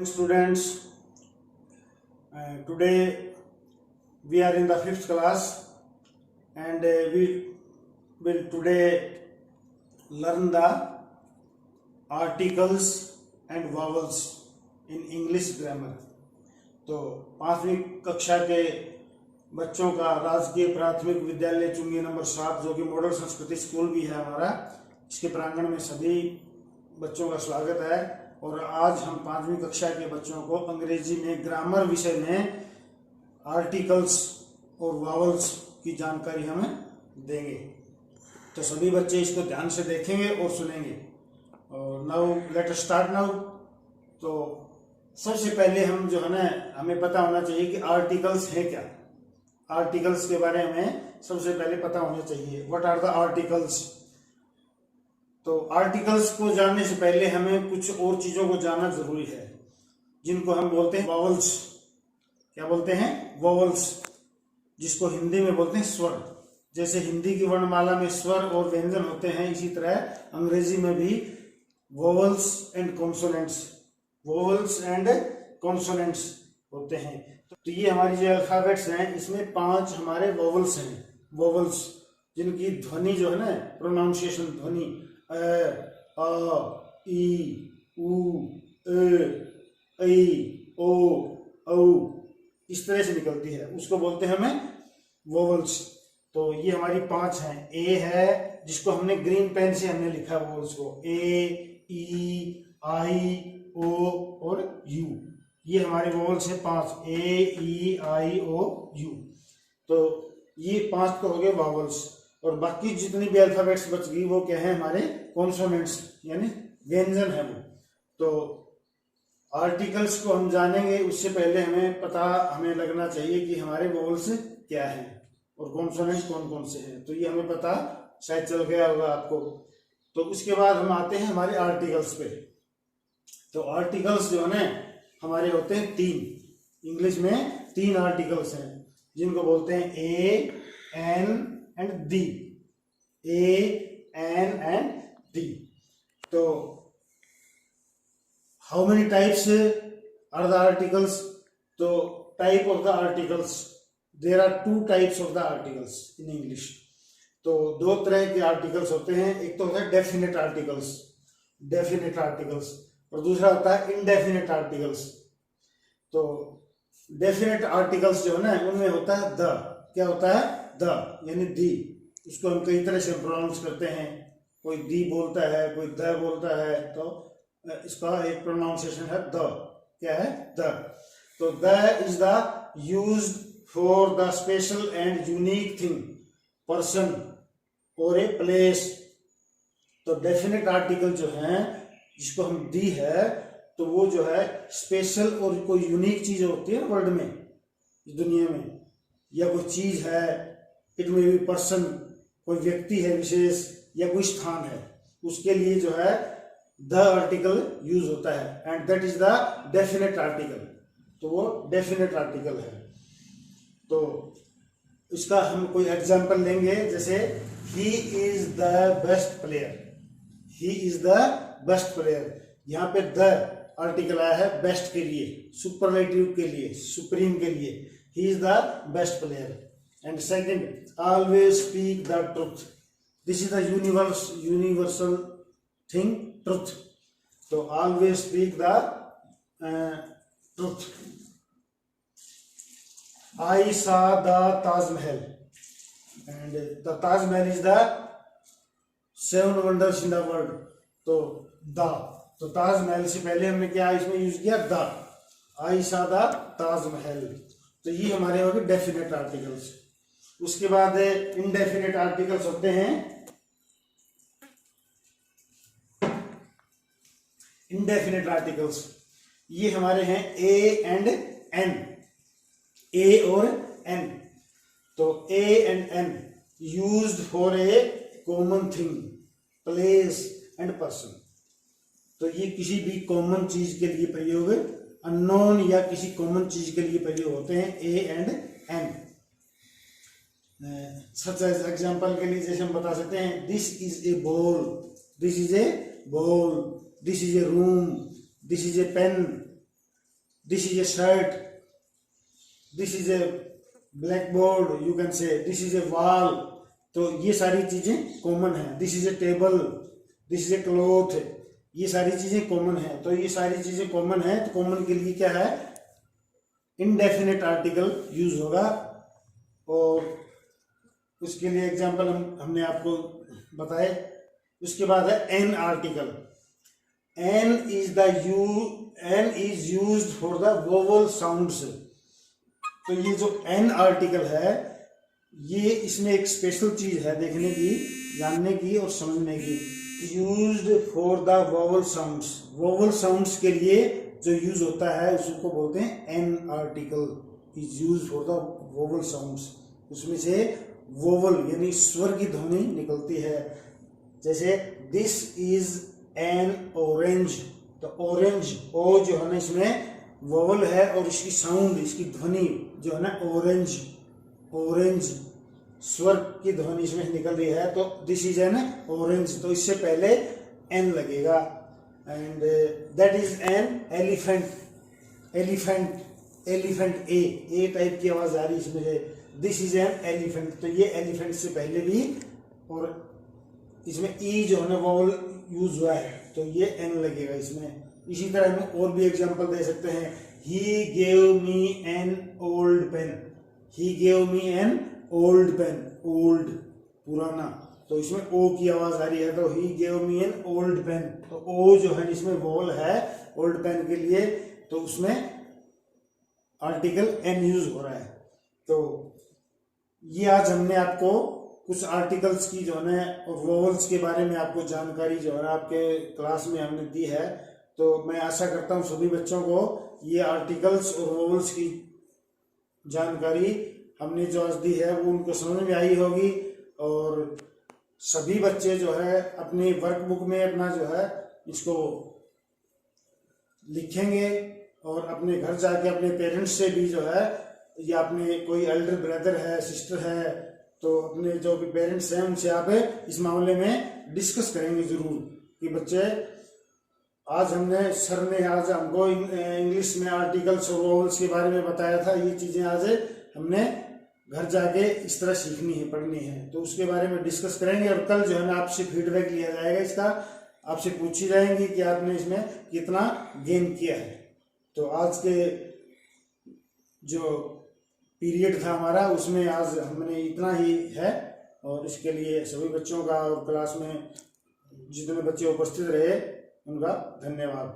Students, today we are in the 5th class and we will today learn the articles and vowels in English grammar. तो 5वीं कक्षा के बच्चों का राजकीय प्राथमिक विद्यालय चुंगी नंबर 7 जो कि मॉडल संस्कृति स्कूल भी है हमारा, इसके प्रांगण में सभी बच्चों का स्वागत है। और आज हम 5वीं कक्षा के बच्चों को अंग्रेजी में ग्रामर विषय में आर्टिकल्स और वावल्स की जानकारी हमें देंगे। तो सभी बच्चे इसको ध्यान से देखेंगे और सुनेंगे। और now let us start now. तो सबसे पहले हम जो है ना, हमें पता होना चाहिए कि आर्टिकल्स है क्या। आर्टिकल्स के बारे में सबसे पहले पता होना चाहिए, व्हाट आर द आर्टिकल्स। तो आर्टिकल्स को जानने से पहले हमें कुछ और चीजों को जानना जरूरी है, जिनको हम बोलते हैं वॉवल्स। क्या बोलते हैं? वॉवल्स, जिसको हिंदी में बोलते हैं स्वर। जैसे हिंदी की वर्णमाला में स्वर और व्यंजन होते हैं, इसी तरह अंग्रेजी में भी vowels and consonants, vowels and consonants होते हैं। तो ये हमारी जो अल्फाबेट्स हैं, इसमें 5 हमारे वॉवल्स हैं। वॉवल्स जिनकी ध्वनि जो है ना, प्रोनाउंसिएशन ध्वनि अ, ई, उ, ऐ, ओ, औ इस तरह से निकलती है, उसको बोलते हैं हमें वोवल्स। तो ये हमारी 5 हैं। ए है, जिसको हमने ग्रीन पेन से हमने लिखा वोवल्स को, ए, ई, आई, ओ और यू। ये हमारे वोवल्स हैं 5, ए, ई, आई, ओ, यू। तो ये 5 तो हो गए वोवल्स। और बाकी जितनी भी अल्फाबेट्स बच गई वो क्या है? हमारे कॉन्सोनेंट्स यानी व्यंजन है वो। तो आर्टिकल्स को हम जानेंगे, उससे पहले हमें लगना चाहिए कि हमारे वोवल्स क्या हैं और कॉन्सोनेंट्स कौन कौन से हैं। तो ये हमें पता शायद चल गया होगा आपको। तो उसके बाद हम आते हैं हमारे आर्टिकल्स पे। तो आर्टिकल्स जो है ना, हमारे होते हैं 3। इंग्लिश में 3 आर्टिकल्स हैं, जिनको बोलते हैं a, an and the. A, an and the. तो how many types are the articles? तो type of the articles, there are 2 types of the articles in English. तो 2 तरह के आर्टिकल्स होते हैं। एक तो होता है डेफिनेट आर्टिकल्स, डेफिनेट आर्टिकल्स, और दूसरा होता है इनडेफिनेट आर्टिकल्स। तो डेफिनेट आर्टिकल्स जो है ना, उनमें होता है द। क्या होता है? द यानी दी। उसको हम कई तरह से प्रोनाउंस करते हैं, कोई दी बोलता है, कोई द बोलता है। तो इसका एक प्रोनाउंसिएशन है द। क्या है? द। तो the is the used for the special and unique thing, person और ए प्लेस। तो डेफिनेट आर्टिकल जो है, जिसको हम दी है, तो वो जो है स्पेशल और कोई यूनिक चीज होती है वर्ल्ड में, इस दुनिया में, या कोई चीज है, इट में भी पर्सन, कोई व्यक्ति है विशेष, या कोई स्थान है, उसके लिए जो है द आर्टिकल यूज होता है। And that is the definite article. तो वो डेफिनेट आर्टिकल है। तो इसका हम कोई एग्जांपल लेंगे, जैसे he is the best player. He is the best player. यहाँ पे द आर्टिकल आया है बेस्ट के लिए, सुपरलेटिव के लिए, सुप्रीम के लिए। He is the best player. And second, always speak the truth. This is the universal thing, truth. So always speak the truth. I saw the Taj Mahal, and the Taj Mahal is the 7 wonders in the world. तो ताज महल से पहले हमने क्या इसमें use किया? The. I saw the Taj Mahal. तो ये हमारे हो गए डेफिनेट आर्टिकल्स। उसके बाद इनडेफिनेट आर्टिकल्स होते हैं। इनडेफिनेट आर्टिकल्स ये हमारे हैं ए एंड एन, ए और एन। तो a and an used for a common thing, place and person. तो ये किसी भी कॉमन चीज के लिए प्रयोग, अननोन या किसी कॉमन चीज के लिए प्रयोग होते हैं a and an. Such as example के लिए जैसे हम बता सकते हैं, this is a ball, this is a ball, this is a room, this is a pen, this is a shirt, this is a black board, you can say this is a wall. तो ये सारी चीजें common है। This is a table, this is a cloth, ये सारी चीजें common है। तो ये सारी चीजें कॉमन है, तो कॉमन के लिए क्या है, इनडेफिनेट आर्टिकल यूज होगा। और उसके लिए एग्जांपल हमने आपको बताए। उसके बाद है an article. An is used for the vowel sounds. तो ये जो एन आर्टिकल है, ये इसमें एक स्पेशल चीज है देखने की, जानने की और समझने की। Used for the vowel sounds. Vowel sounds के लिए जो यूज होता है उसको बोलते हैं an article is used for the vowel sounds. उसमें से वोवल यानी स्वर की ध्वनि निकलती है। जैसे दिस इज एन ऑरेंज। तो ऑरेंज, ओ जो है ना इसमें वोवल है और इसकी साउंड, इसकी ध्वनि जो है ना ऑरेंज, ऑरेंज स्वर की ध्वनि इसमें निकल रही है। तो दिस इज एन ऑरेंज, तो इससे पहले एन लगेगा। And that is an elephant. Elephant, elephant A type की आवाज आ रही है इसमें। दिस इज एन एलिफेंट, तो ये एलिफेंट से पहले भी, और इसमें ई जो है ना वोवल यूज हुआ है, तो ये एन लगेगा इसमें। इसी तरह हम और भी एग्जांपल दे सकते हैं। He gave me an old pen. He gave me an old pen, old पुराना, तो इसमें ओ की आवाज आ रही है। तो he gave me an old pen, तो ओ जो है इसमें वोवल है ओल्ड पेन के लिए, तो उसमें आर्टिकल एन यूज हो रहा है। तो ये आज हमने आपको कुछ आर्टिकल्स की जो है और वोवल्स के बारे में आपको जानकारी जो है आपके क्लास में हमने दी है। तो मैं आशा करता हूँ सभी बच्चों को ये आर्टिकल्स और वोवल्स की जानकारी हमने जो आज दी है वो उनको समझ में आई होगी। और सभी बच्चे जो है अपनी वर्कबुक में अपना जो है इसको लिखेंगे और अपने घर जाके अपने पेरेंट्स से भी जो है, या अपने कोई एल्डर ब्रदर है, सिस्टर है, तो अपने जो भी पेरेंट्स हैं उनसे आप इस मामले में डिस्कस करेंगे जरूर कि बच्चे आज सर ने आज हमको इंग्लिश में आर्टिकल्स और वोवल्स के बारे में बताया था। ये चीजें आज हमने घर जाके इस तरह सीखनी है, पढ़नी है, तो उसके बारे में डिस्कस करेंगे। और कल जो है ना आपसे फीडबैक लिया जाएगा, इसका आपसे पूछी जाएंगी कि आपने इसमें कितना गेन किया है। तो आज के जो पीरियड था हमारा उसमें आज हमने इतना ही है। और इसके लिए सभी बच्चों का और क्लास में जितने बच्चे उपस्थित रहे उनका धन्यवाद।